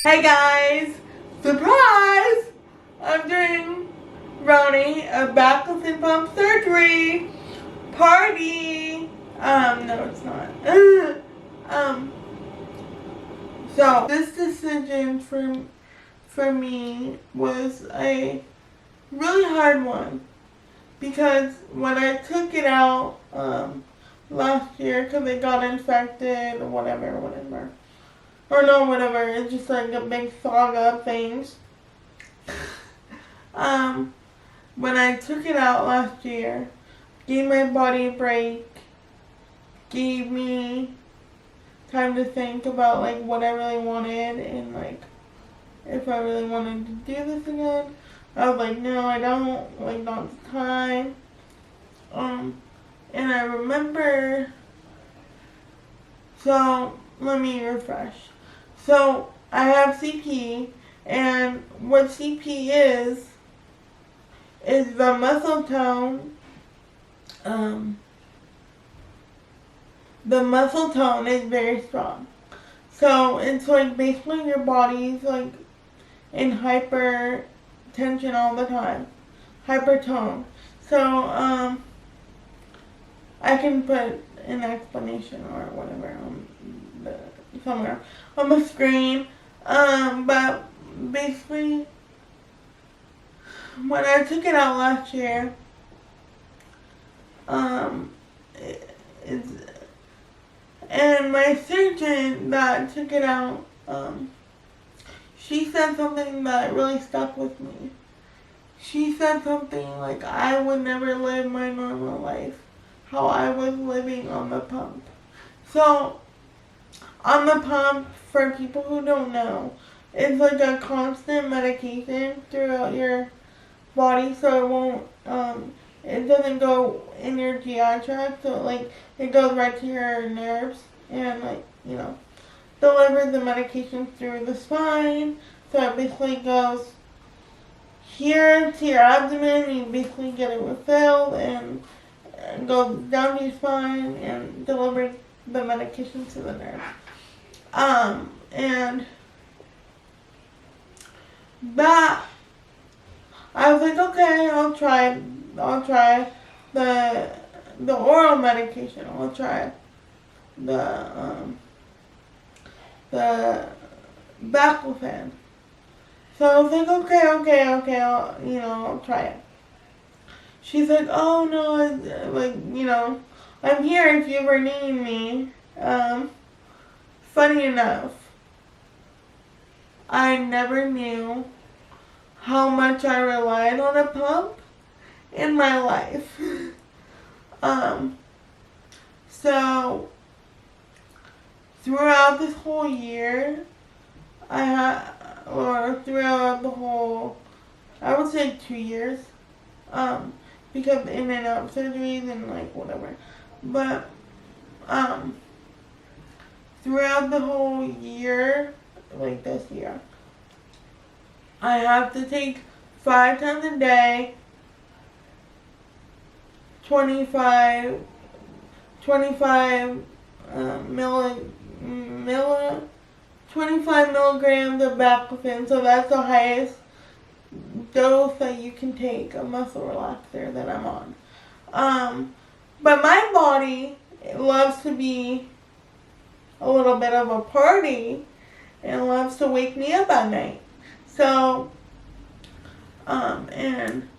Hey guys! Surprise! I'm doing Ronnie a Baclofen Pump surgery party. No, it's not. um, so this decision for me was a really hard one because when I took it out last year because it got infected or whatever. Or no, whatever. It's just like a big saga of things. Um, when I took it out last year, gave my body a break, gave me time to think about like what I really wanted and like if I really wanted to do this again. I was like, no, I don't. Like, not the time. And I remember. So let me refresh. So I have CP, and what CP is the muscle tone. The muscle tone is very strong. So it's like basically your body's like in hyper tension all the time, hypertone. So I can put an explanation or whatever on somewhere on the screen. But basically, when I took it out last year, and my surgeon that took it out, she said something that really stuck with me. She said something like, I would never live my normal life, how I was living on the pump. So, on the pump, for people who don't know, it's like a constant medication throughout your body, so it won't, it doesn't go in your GI tract, so like, it goes right to your nerves, and like, delivers the medication through the spine, so it basically goes here to your abdomen, you basically get it refilled, and goes down to your spine, and delivers the medication to the nerve. And that, I was like, okay, I'll try the oral medication. I'll try the baclofen. So I was like, okay, I'll try it. She's like, oh no, I'm here if you ever need me. Funny enough, I never knew how much I relied on a pump in my life. So throughout this whole year, throughout the whole, I would say 2 years, because in and out surgeries and like whatever, but, throughout the whole year, like this year, I have to take 5 times a day, 25 25 milligrams of baclofen, so that's the highest dose that you can take, a muscle relaxer that I'm on. But my body loves to be a little bit of a party and loves to wake me up at night. So, and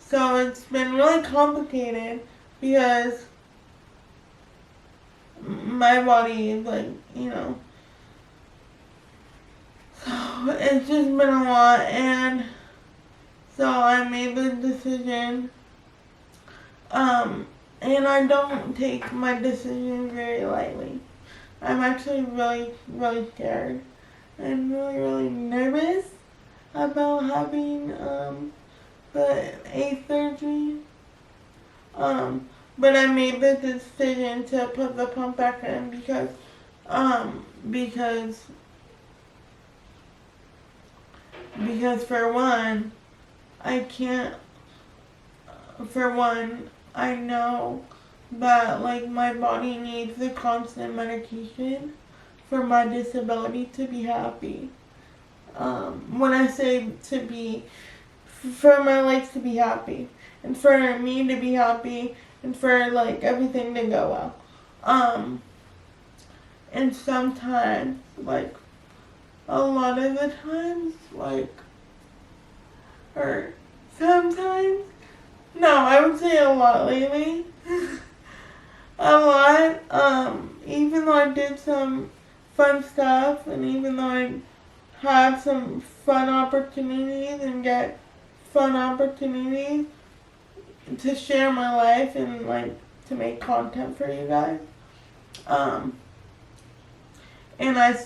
so it's been really complicated because my body is like, so it's just been a lot, and so I made the decision, and I don't take my decision very lightly. I'm actually really, really scared and really, really nervous about having, the A surgery, but I made the decision to put the pump back in because for one, I know that like my body needs the constant medication for my disability to be happy. When I say to be, for my legs to be happy, and for me to be happy, and for like everything to go well. And sometimes, like a lot of the times, like, or sometimes, no, I would say a lot lately. A lot, even though I did some fun stuff, and even though I have some fun opportunities and get fun opportunities to share my life and like to make content for you guys. And I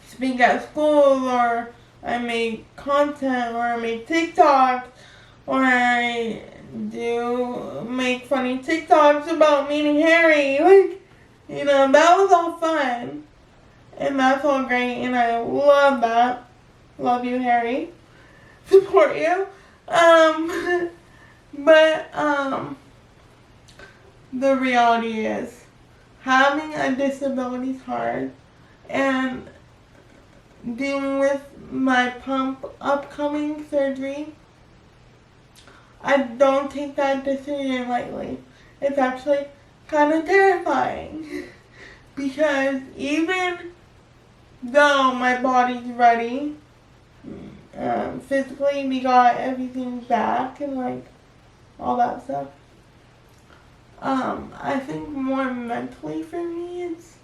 speak at school, or I make content, or I make TikToks, or I do make funny TikToks about meeting Harry. Like, you know, that was all fun. And that's all great, and I love that. Love you, Harry. Support you. But the reality is, having a disability is hard, and dealing with my pump upcoming surgery, I don't take that decision lightly. It's actually kind of terrifying, because even though my body's ready, physically we got everything back and like all that stuff, I think more mentally for me it's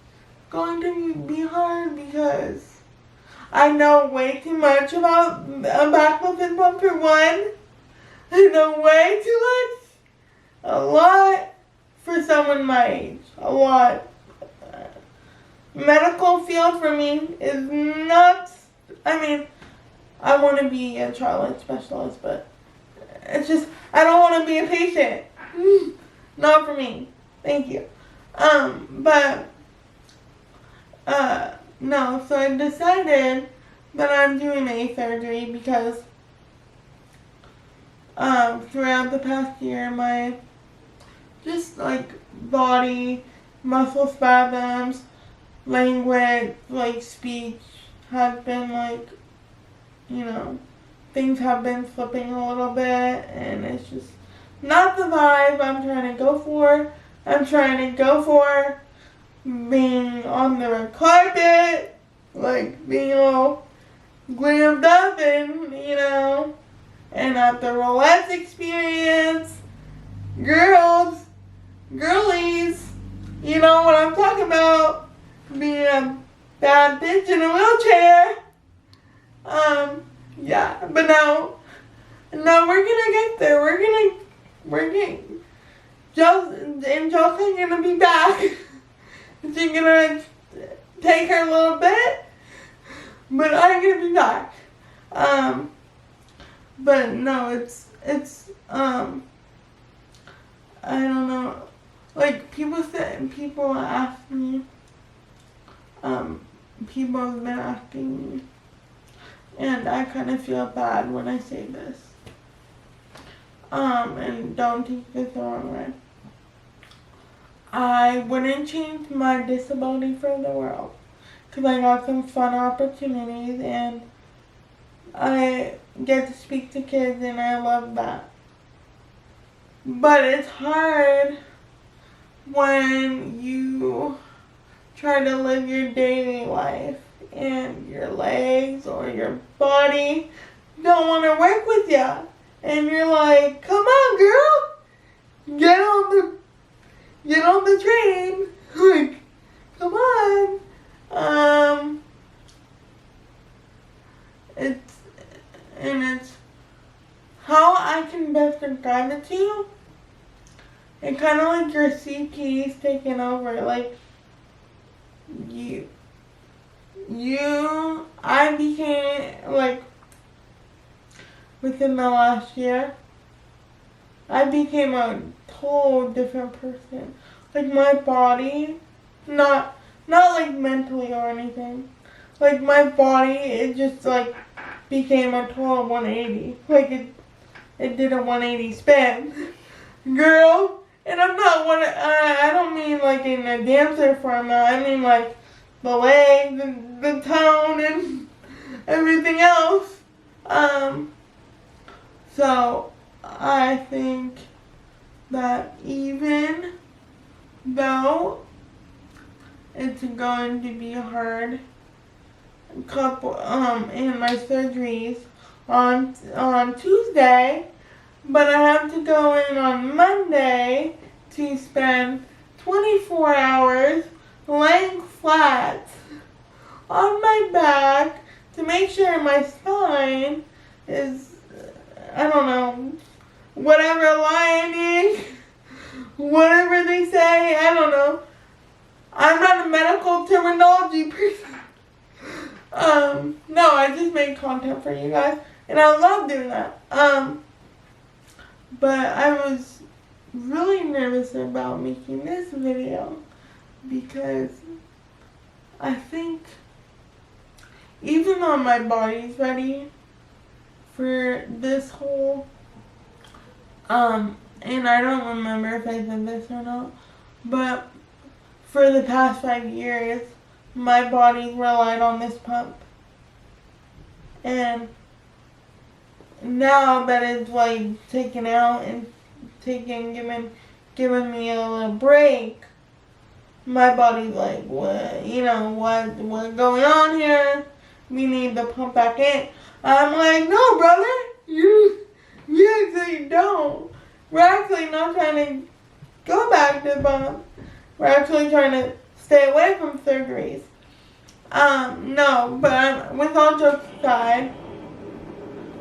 going to be hard, because I know way too much about a baclofen pump for one. I know way too much. A lot for someone my age. A lot. Medical field for me is nuts. I mean, I want to be a child specialist, but it's just, I don't want to be a patient. Not for me. Thank you. No, so I decided that I'm doing a surgery because throughout the past year, my just like body, muscle spasms, language, like speech has been like, you know, things have been slipping a little bit, and it's just not the vibe I'm trying to go for. I'm trying to go for being on the red carpet, like being all glammed up and, you know, and at the Rolex experience, girlies, you know what I'm talking about, being a bad bitch in a wheelchair. Yeah, but no, we're gonna get there. We're getting, Jocelyn's gonna be back. She's gonna take her a little bit, but I'm gonna be back. But no, it's I don't know. Like people ask me, people have been asking me, and I kind of feel bad when I say this. And don't take this the wrong way. I wouldn't change my disability for the world, because I got some fun opportunities, and I get to speak to kids, and I love that. But it's hard when you try to live your daily life and your legs or your body don't want to work with you. And you're like, come on, girl, get on the train, like, come on. It's how I can best describe it to you. It's kind of like your CP's taking over, like, I became, like, within the last year, I became a total different person. Like, my body, not like mentally or anything, like, my body, it just, like, became a total 180. Like, it did a 180 spin. Girl, and I'm not I don't mean, like, in a dancer format, I mean, like, the legs and the tone and everything else. So I think that even though it's going to be hard in my surgeries on Tuesday, but I have to go in on Monday to spend 24 hours laying flat on my back to make sure my spine is, I don't know, whatever aligning, whatever they say, I don't know. I'm not a medical terminology person. No, I just make content for you guys, and I love doing that. But I was really nervous about making this video because I think even though my body's ready for this whole, and I don't remember if I said this or not, but for the past 5 years, my body relied on this pump. And now that it's like taken out and giving me a little break, my body's like, what's going on here? We need to pump back in. I'm like, no, brother, you actually don't. We're actually not trying to go back to pump. We're actually trying to stay away from surgeries. No, but with all jokes aside,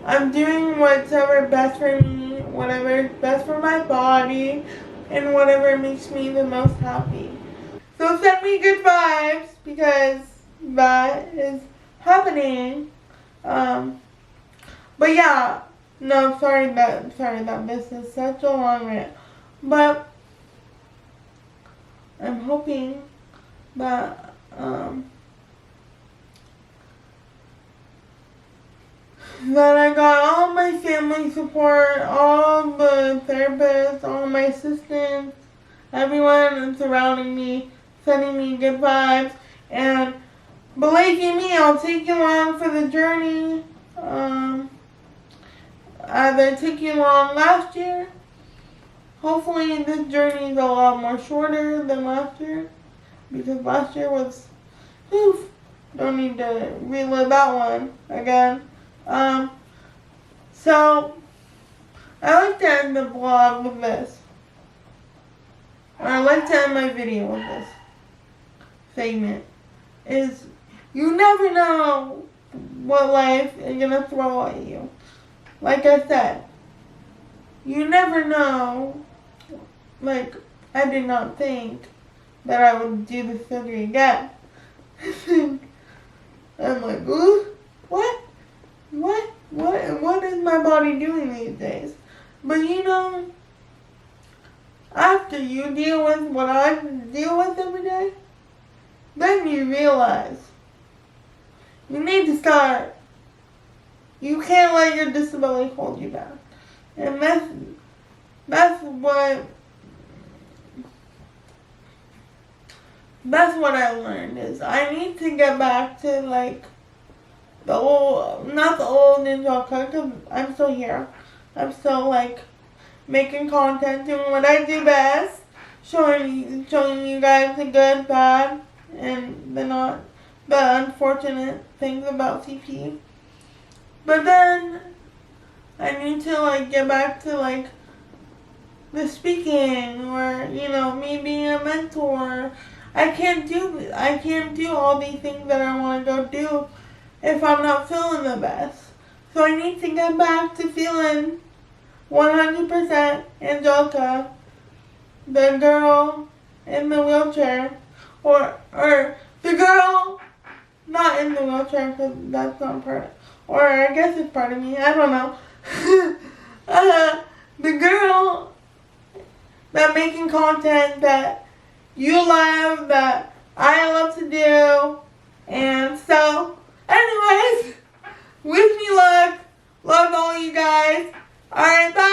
I'm doing whatever best for me, whatever is best for my body, and whatever makes me the most happy. So send me good vibes because that is happening. But yeah, no, sorry that this is such a long rant, but I'm hoping that that I got all my family support, all the therapists, all my assistants, everyone surrounding me, sending me good vibes, and believe me, I'll take you along for the journey. As I took you along last year, hopefully this journey is a lot more shorter than last year, because last year was, don't need to relive that one again. So I like to end the vlog with this. Or I like to end my video with this segment. Is you never know what life is gonna throw at you. Like I said, you never know. Like, I did not think that I would do the surgery again. I'm like, ooh, what? What is my body doing these days? But after you deal with what I deal with every day, then you realize you need to start. You can't let your disability hold you back. And that's what I learned is I need to get back to like the old, not the old Ninja because I'm still here. I'm still like making content, doing what I do best, showing you guys the good, bad, and the unfortunate things about CP. But then I need to like get back to like the speaking or me being a mentor. I can't do all these things that I want to go do if I'm not feeling the best. So I need to get back to feeling 100% Angelica, the girl in the wheelchair, or the girl not in the wheelchair because that's not part, or I guess it's part of me, I don't know. The girl that making content that you love, that I love to do, and so, anyways, wish me luck, love all you guys, alright, bye!